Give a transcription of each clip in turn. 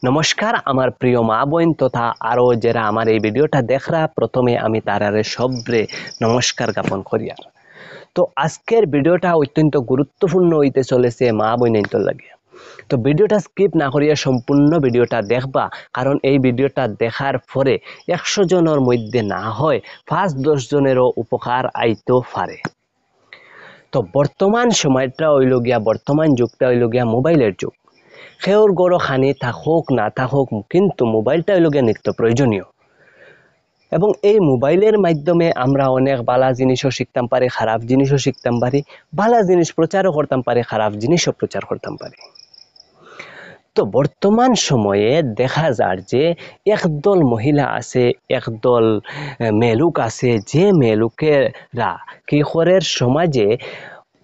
নমস্কার আমার প্রিয় মা বোন তথা আরও যারা আমার এই ভিডিওটা দেখরা প্রথমে আমি তারারে সব্রে নমস্কার জ্ঞাপন করি। তো আজকের ভিডিওটা অত্যন্ত গুরুত্বপূর্ণ হইতে চলেছে মা বোনের লাগে। তো ভিডিওটা স্কিপ না করিয়া সম্পূর্ণ ভিডিওটা দেখবা, কারণ এই ভিডিওটা দেখার পরে 100 জনের মধ্যে না হয় 5-10 জনেরও উপকার আইতে পারে। তো বর্তমান সময়টা হইল গিয়া, বর্তমান যুগটা হইল গিয়া মোবাইলের যুগ। সেওর গড় খানি থাকুক না থাকুক, কিন্তু মোবাইলটা হইল গিয়া নিত্য প্রয়োজনীয়। এবং এই মোবাইলের মাধ্যমে আমরা অনেক বালা জিনিসও শিখতাম পারি, খারাপ জিনিসও শিখতাম পারি, বালা জিনিস প্রচারও করতাম পারি, খারাপ জিনিসও প্রচার করতাম পারি। তো বর্তমান সময়ে দেখা যায় যে একদল মহিলা আছে, একদল মেলুক আছে, যে মেলুকেরা কি করে সমাজে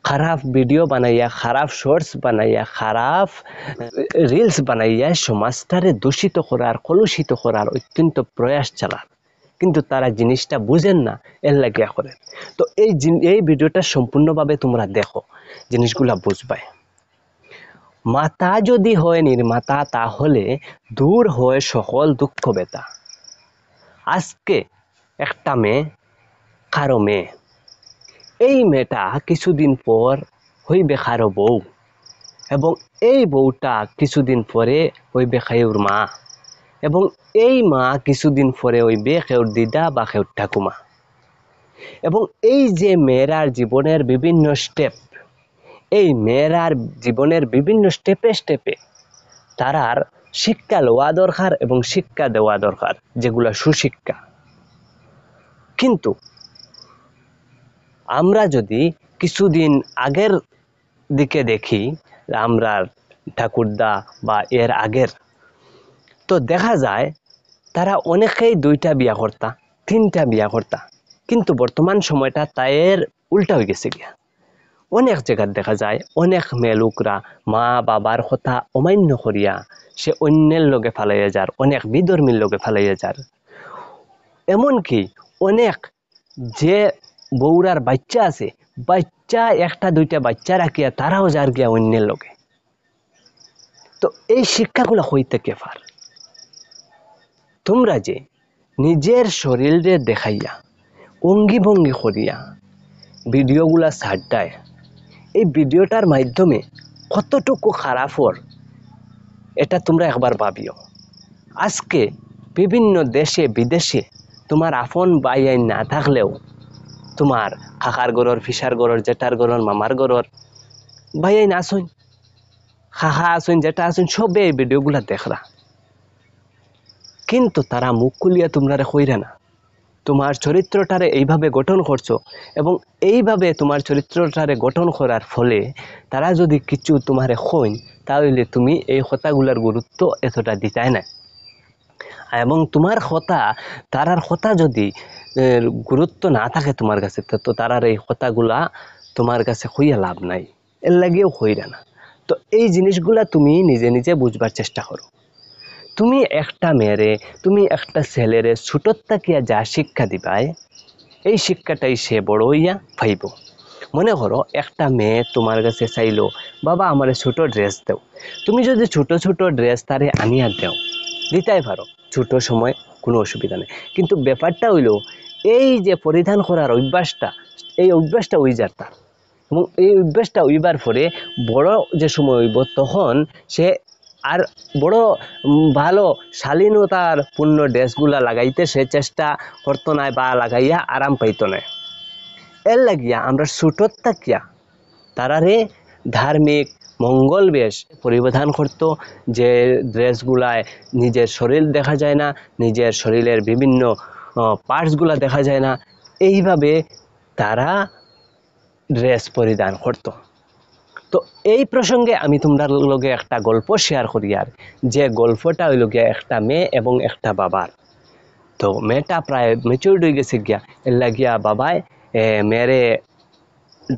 খারাপ ভিডিও বানাইয়া, খারাপ শর্টস বানাইয়া, খারাপ রিলস বানাইয়া সমাজটারে দূষিত করার, কলুষিত করার অত্যন্ত প্রয়াস চালার, কিন্তু তারা জিনিসটা বুঝেন না, এর লাগিয়া করেন। তো এই ভিডিওটা সম্পূর্ণভাবে তোমরা দেখো, জিনিসগুলা বুঝবাই। মাতা যদি হয় নির্মাতা, তাহলে দূর হয় সকল দুঃখ ব্যথা। আজকে একটা মেয়ে, কারো মেয়ে, এই মেয়েটা কিছুদিন পর হইবে কারো বউ, এবং এই বউটা কিছুদিন পরে হইবে কেউর মা, এবং এই মা কিছুদিন পরে হইবে কেউর দিদা বা কেউর ঠাকুমা। এবং এই যে মেয়েরার জীবনের বিভিন্ন স্টেপ, এই মেয়েরার জীবনের বিভিন্ন স্টেপে স্টেপে তারার শিক্ষা লওয়া দরকার এবং শিক্ষা দেওয়া দরকার, যেগুলা সুশিক্ষা। কিন্তু আমরা যদি কিছুদিন আগের দিকে দেখি, আমরা ঠাকুরদা বা এর আগের, তো দেখা যায় তারা অনেকেই 2টা বিয়া করতা, 3টা বিয়া করতা, কিন্তু বর্তমান সময়টা তাইয়ের উল্টা হয়ে গেছে গিয়া। অনেক জায়গা দেখা যায় অনেক মেয়ে লোকরা মা বাবার কথা অমান্য করিয়া সে অন্যের লগে ফালাইয়া যার, অনেক বিধর্মীর লগে ফালাইয়া যার। এমনকি অনেক যে বউরার বাচ্চা আছে, বাচ্চা 1-2টা বাচ্চা রাখিয়া তারাও যার গিয়া অন্যের লগে। তো এই শিক্ষাগুলো হইতে কে পার? তোমরা যে নিজের শরীরে দেখাইয়া অঙ্গি ভঙ্গি করিয়া ভিডিওগুলা ছাড়তায়, এই ভিডিওটার মাধ্যমে কতটুকু খারাপ হর এটা তোমরা একবার ভাবিও। আজকে বিভিন্ন দেশে বিদেশে তোমার আপন ভাই আইন না থাকলেও তোমার কাকার ঘরের, ফিসার ঘরের, জেঠার ঘরের, মামার ঘরের ভাই আইন আসুন, কাকা আসুন, জেঠা আসুন, সবে এই ভিডিওগুলা দেখরা, কিন্তু তারা মুখ খুলিয়া তোমরা কইরা না। তোমার চরিত্রটারে এইভাবে গঠন করছো, এবং এইভাবে তোমার চরিত্রটারে গঠন করার ফলে তারা যদি কিছু তোমারে কইন, তাহলে তুমি এই কথাগুলার গুরুত্ব এতটা দিতাই না। এবং তোমার কথা, তারার কথা যদি গুরুত্ব না থাকে তোমার কাছে, তো তারার এই কথাগুলা তোমার কাছে হইয়া লাভ নাই, এর লাগেও হইরা না। তো এই জিনিসগুলা তুমি নিজে নিজে বুঝবার চেষ্টা করো। তুমি একটা মেয়েরে, তুমি একটা ছেলেরে ছোটর থাকিয়া যা শিক্ষা দিবাই, এই শিক্ষাটাই সে বড় হইয়া পাইব। মনে করো একটা মেয়ে তোমার কাছে চাইলো, বাবা আমার ছোট ড্রেস দাও। তুমি যদি ছোট ছোট ড্রেস তারে আনিয়া দাও, দিতেই পারো, ছোট সময় কোনো অসুবিধা নেই। কিন্তু ব্যাপারটা হইল, এই যে পরিধান করার অভ্যাসটা, এই অভ্যাসটা ওই যার তার, এবং এই অভ্যাসটা হইবার পরে বড় যে সময় হইব, তখন সে আর বড় ভালো শালীনতার পূর্ণ ড্রেসগুলা লাগাইতে সে চেষ্টা করতো না, বা লাগাইয়া আরাম পাইতো না। এর লাগিয়া আমরা ছোটর থাকিয়া তারারে ধার্মিক মঙ্গল বেশ পরিধান করত, যে ড্রেসগুলায় নিজের শরীর দেখা যায় না, নিজের শরীরের বিভিন্ন পার্টসগুলা দেখা যায় না, এইভাবে তারা ড্রেস পরিধান করত। তো এই প্রসঙ্গে আমি তোমার লগে একটা গল্প শেয়ার করি, আর যে গল্পটা হইল গিয়া একটা মেয়ে এবং একটা বাবার। তো মেয়েটা প্রায় ম্যাচিউরড হয়ে গেছে গিয়া, এর লাগিয়া বাবায় মেয়েরে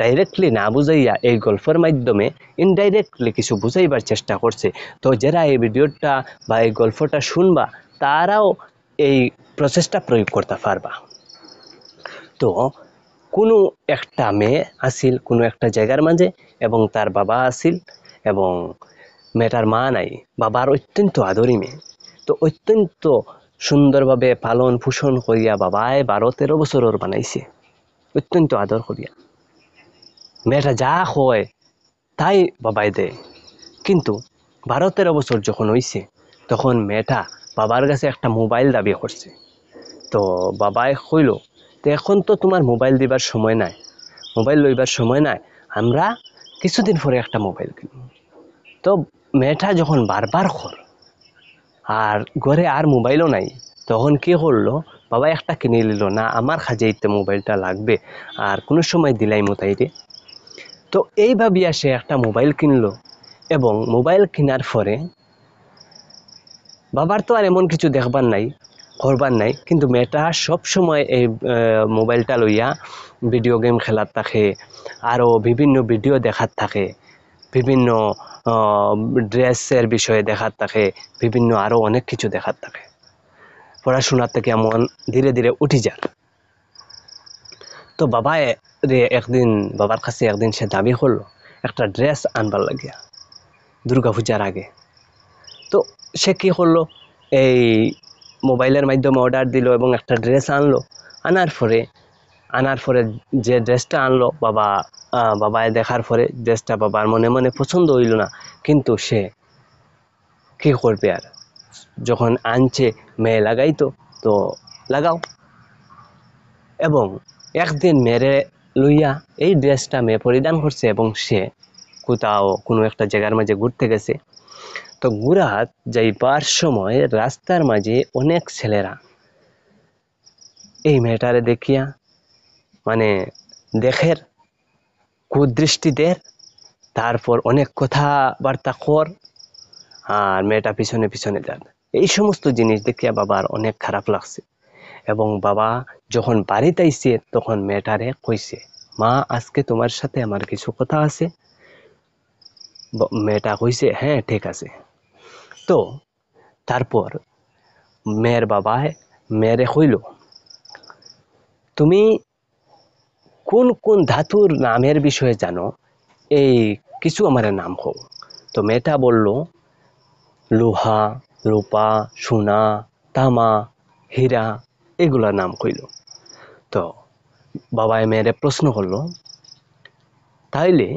ডাইরেক্টলি না বুঝাইয়া এই গল্পের মাধ্যমে ইনডাইরেক্টলি কিছু বুঝাইবার চেষ্টা করছে। তো যারা এই ভিডিওটা বা এই গল্পটা শুনবা, তারাও এই প্রসেসটা প্রয়োগ করতে পারবা। তো কোনো একটা মেয়ে আসিল কোনো একটা জায়গার মাঝে, এবং তার বাবা আসিল, এবং মেয়েটার মা নাই, বাবার অত্যন্ত আদরী মেয়ে। তো অত্যন্ত সুন্দরভাবে পালন পোষণ করিয়া বাবায় 12-13 বছরের বানাইছে, অত্যন্ত আদর করিয়া। মেয়েটা যা হয় তাই বাবাই দেয়। কিন্তু 12-13 বছর যখন হইছে তখন মেয়েটা বাবার কাছে একটা মোবাইল দাবি করছে। তো বাবাই কইল, তো এখন তো তোমার মোবাইল দিবার সময় নাই, মোবাইল লইবার সময় নাই, আমরা কিছুদিন পরে একটা মোবাইল কিনব। তো মেয়েটা যখন বারবার কর আর ঘরে আর মোবাইলও নাই, তখন কি করলো, বাবা একটা কিনে নিল না, আমার খাজেইতে মোবাইলটা লাগবে আর কোনো সময় দিলাই মোতাইরে। তো এই ভাবিয়া সে একটা মোবাইল কিনলো, এবং মোবাইল কেনার পরে বাবার তো আর এমন কিছু দেখবার নাই, করবার নাই, কিন্তু মেয়েটা সব সময় এই মোবাইলটা লইয়া ভিডিও গেম খেলার থাকে, আরও বিভিন্ন ভিডিও দেখার থাকে, বিভিন্ন ড্রেসের বিষয়ে দেখার থাকে, বিভিন্ন আরও অনেক কিছু দেখার থাকে। পড়াশোনার থেকে এমন ধীরে ধীরে উঠি যায়। তো বাবার কাছে একদিন সে দাবি করলো একটা ড্রেস আনবার লাগিয়া দুর্গা পূজার আগে। তো সে কি করলো, এই মোবাইলের মাধ্যমে অর্ডার দিল এবং একটা ড্রেস আনলো। আনার পরে যে ড্রেসটা আনলো বাবায় দেখার পরে ড্রেসটা বাবার মনে মনে পছন্দ হইল না, কিন্তু সে কি করবে আর, যখন আনছে মেয়ে লাগাইতো তো লাগাও। এবং একদিন মেরে লইয়া এই ড্রেসটা মেয়ে পরিধান করছে এবং সে কোথাও কোনো একটা জায়গার মাঝে ঘুরতে গেছে। তো ঘুরাত যাইবার সময় রাস্তার মাঝে অনেক ছেলেরা এই মেয়েটারে দেখিয়া মানে দেখের কুদৃষ্টিদের, তারপর অনেক কথাবার্তা কর, আর মেয়েটা পিছনে পিছনে যান। এই সমস্ত জিনিস দেখিয়া বাবার অনেক খারাপ লাগছে, এবং বাবা যখন বাড়িতে আইছে তখন মেয়েটারে কইছে, মা আজকে তোমার সাথে আমার কিছু কথা আছে। মেয়েটা কইছে, হ্যাঁ ঠিক আছে। তো তারপর মেয়ের বাবায় মেয়েরে কইল, তুমি কোন কোন ধাতুর নামের বিষয়ে জানো, এই কিছু আমার নাম কও। তো মেয়েটা বলল, লোহা, রূপা, সোনা, তামা, হীরা, এগুলোর নাম কইল। তো বাবায় মেয়েরে প্রশ্ন করলো, তাইলে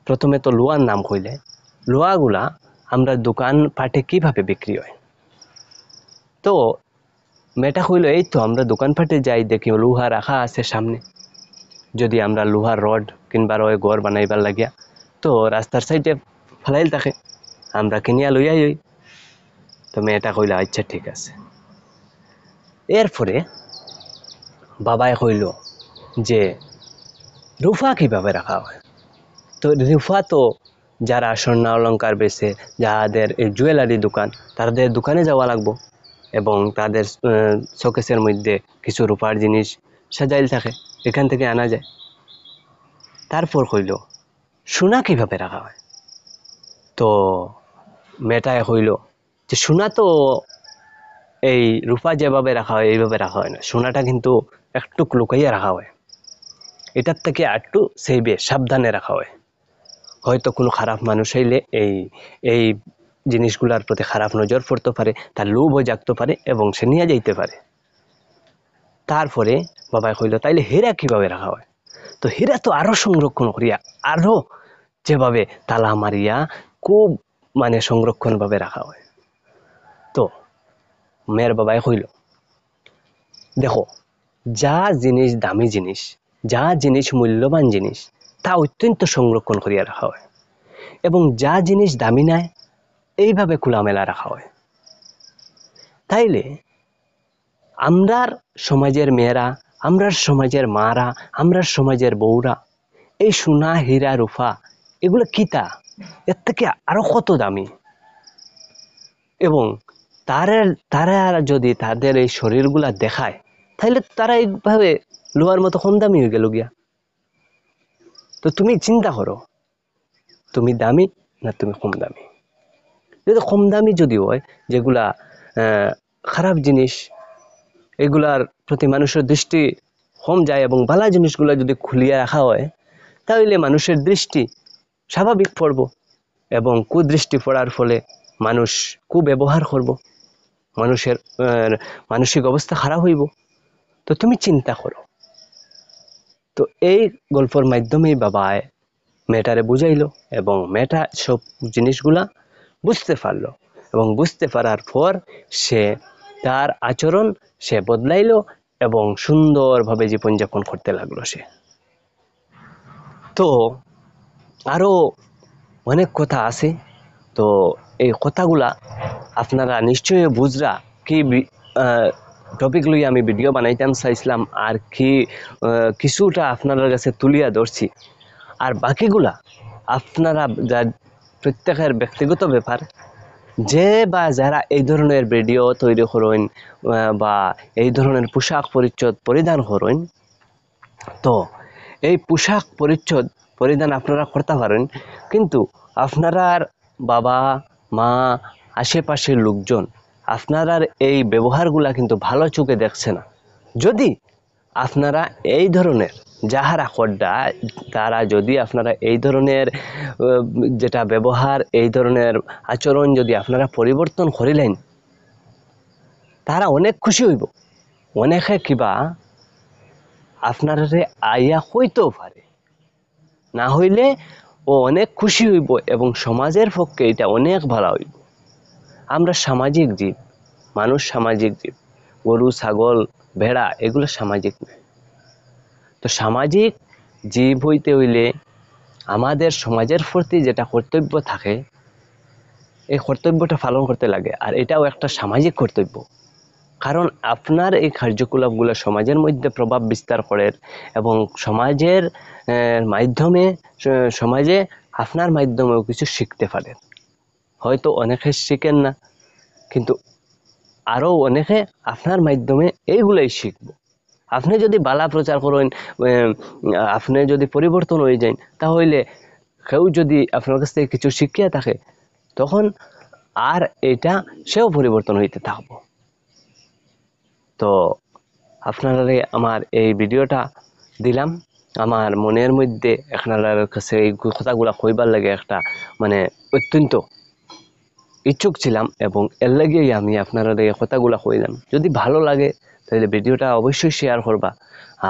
প্রথমে তো লোহার নাম কইলে, লোহাগুলা আমরা দোকান পাটে কিভাবে বিক্রি হয়? তো মেয়েটা কইল, এই তো আমরা দোকানপাটে যাই, দেখি লোহা রাখা আছে সামনে, যদি আমরা লোহার রড কিনবার হয় ঘর বানাইবার লাগিয়া, তো রাস্তার সাইডে ফেলাইল থাকে, আমরা কিনিয়া লইয়াই হই। তো মেয়েটা কইল, আচ্ছা ঠিক আছে। এরপরে বাবায় কইল যে রূপা কিভাবে রাখা হয়? তো রূপা তো যারা স্বর্ণ অলঙ্কার বেচে, যাদের এই জুয়েলারি দোকান, তাদের দোকানে যাওয়া লাগবো, এবং তাদের শোকেসের মধ্যে কিছু রূপার জিনিস সাজাইল থাকে, এখান থেকে আনা যায়। তারপর কইল, সোনা কিভাবে রাখা হয়? তো মেয়েটায় কইল যে সোনা তো এই রূপা যেভাবে রাখা হয় এইভাবে রাখা হয় না, সোনাটা কিন্তু একটু লুকাইয়া রাখা হয়, এটার থেকে একটু সেভে সাবধানে রাখা হয়। হয়তো কোনো খারাপ মানুষ হইলে এই এই জিনিসগুলার প্রতি খারাপ নজর পড়তে পারে, তার লোভও জাগতে পারে এবং সে নিয়ে যাইতে পারে। তারপরে বাবাই কইল, তাইলে হীরা কিভাবে রাখা হয়? তো হীরা তো আরো সংরক্ষণ করিয়া, আরো যেভাবে তালা মারিয়া খুব মানে সংরক্ষণ ভাবে রাখা হয়। তো মেয়ের বাবাই কইল, দেখো, যা জিনিস দামি জিনিস, যা জিনিস মূল্যবান জিনিস, তা অত্যন্ত সংরক্ষণ করিয়া রাখা হয়, এবং যা জিনিস দামি নাই এইভাবে খোলামেলা রাখা হয়। তাইলে আমরার সমাজের মেয়েরা, আমরার সমাজের মারা, আমরার সমাজের বউরা এই সোনা, হীরা, রূপা এগুলো কিতা, এর থেকে আরো কত দামি, এবং তারা যদি তাদের এই শরীরগুলা দেখায়, তাহলে তারা এইভাবে লোহার মতো কম দামি হয়ে গেল গিয়া। তো তুমি চিন্তা করো, তুমি দামি না তুমি কম দামি? যদি কম দামি যদি হয়, যেগুলা খারাপ জিনিস, এগুলার প্রতি মানুষের দৃষ্টি কম যায়, এবং ভালো জিনিসগুলো যদি খুলিয়া রাখা হয়, তাহলে মানুষের দৃষ্টি স্বাভাবিক পড়ব। এবং কুদৃষ্টি পড়ার ফলে মানুষ কুব্যবহার করব, মানুষের মানসিক অবস্থা খারাপ হইব। তো তুমি চিন্তা করো। তো এই গল্পের মাধ্যমেই বাবায় মেয়েটারে বুঝাইলো এবং মেয়েটা সব জিনিসগুলা বুঝতে পারলো এবং বুঝতে পারার পর সে তার আচরণ সে বদলাইলো এবং সুন্দরভাবে জীবনযাপন করতে লাগলো সে। তো আরো অনেক কথা আছে, তো এই কথাগুলা আপনারা নিশ্চয়ই বুঝরা কি টপিক লইয়া আমি ভিডিও বানাইতাম চাইছিলাম, আর কি কিছুটা আপনাদের কাছে তুলিয়া ধরছি, আর বাকিগুলা আপনারা প্রত্যেকের ব্যক্তিগত ব্যাপার। যে বা যারা এই ধরনের ভিডিও তৈরি করেন বা এই ধরনের পোশাক পরিচ্ছদ পরিধান করেন, তো এই পোশাক পরিচ্ছদ পরিধান আপনারা করতে পারেন, কিন্তু আপনার বাবা মা আশেপাশের লোকজন আপনার এই ব্যবহারগুলা কিন্তু ভালো চোখে দেখছে না। যদি আপনারা এই ধরনের যাহারা খড্ডা তারা যদি আপনারা এই ধরনের যেটা ব্যবহার এই ধরনের আচরণ যদি আপনারা পরিবর্তন করিলেন, তারা অনেক খুশি হইব। অনেকে কিবা আপনারা আইয়া হইতেও পারে, না হইলে ও অনেক খুশি হইব এবং সমাজের পক্ষে এটা অনেক ভালো হইব। আমরা সামাজিক জীব, মানুষ সামাজিক জীব, গরু ছাগল ভেড়া এগুলো সামাজিক নয়। তো সামাজিক জীব হইতে হইলে আমাদের সমাজের প্রতি যেটা কর্তব্য থাকে এই কর্তব্যটা পালন করতে লাগে, আর এটাও একটা সামাজিক কর্তব্য। কারণ আপনার এই কার্যকলাপগুলো সমাজের মধ্যে প্রভাব বিস্তার করে এবং সমাজের মাধ্যমে সমাজে আপনার মাধ্যমেও কিছু শিখতে পারেন। হয়তো অনেকে শিখেন না, কিন্তু আরও অনেকে আপনার মাধ্যমে এইগুলাই শিখব। আপনি যদি বালা প্রচার করেন, আপনি যদি পরিবর্তন হয়ে যান, তাহলে কেউ যদি আপনার কাছ থেকে কিছু শিখিয়া থাকে তখন আর এটা সেও পরিবর্তন হইতে থাকব। তো আপনারা আমার এই ভিডিওটা দিলাম, আমার মনের মধ্যে আপনার কাছে এই কথাগুলা কইবার লাগে একটা মানে অত্যন্ত ইচ্ছুক ছিলাম এবং এর লাগেই আমি আপনারা এই কথাগুলা কইলাম। যদি ভালো লাগে তাহলে ভিডিওটা অবশ্যই শেয়ার করবা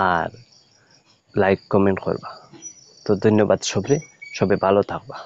আর লাইক কমেন্ট করবা। তো ধন্যবাদ সবে ভালো থাকবা।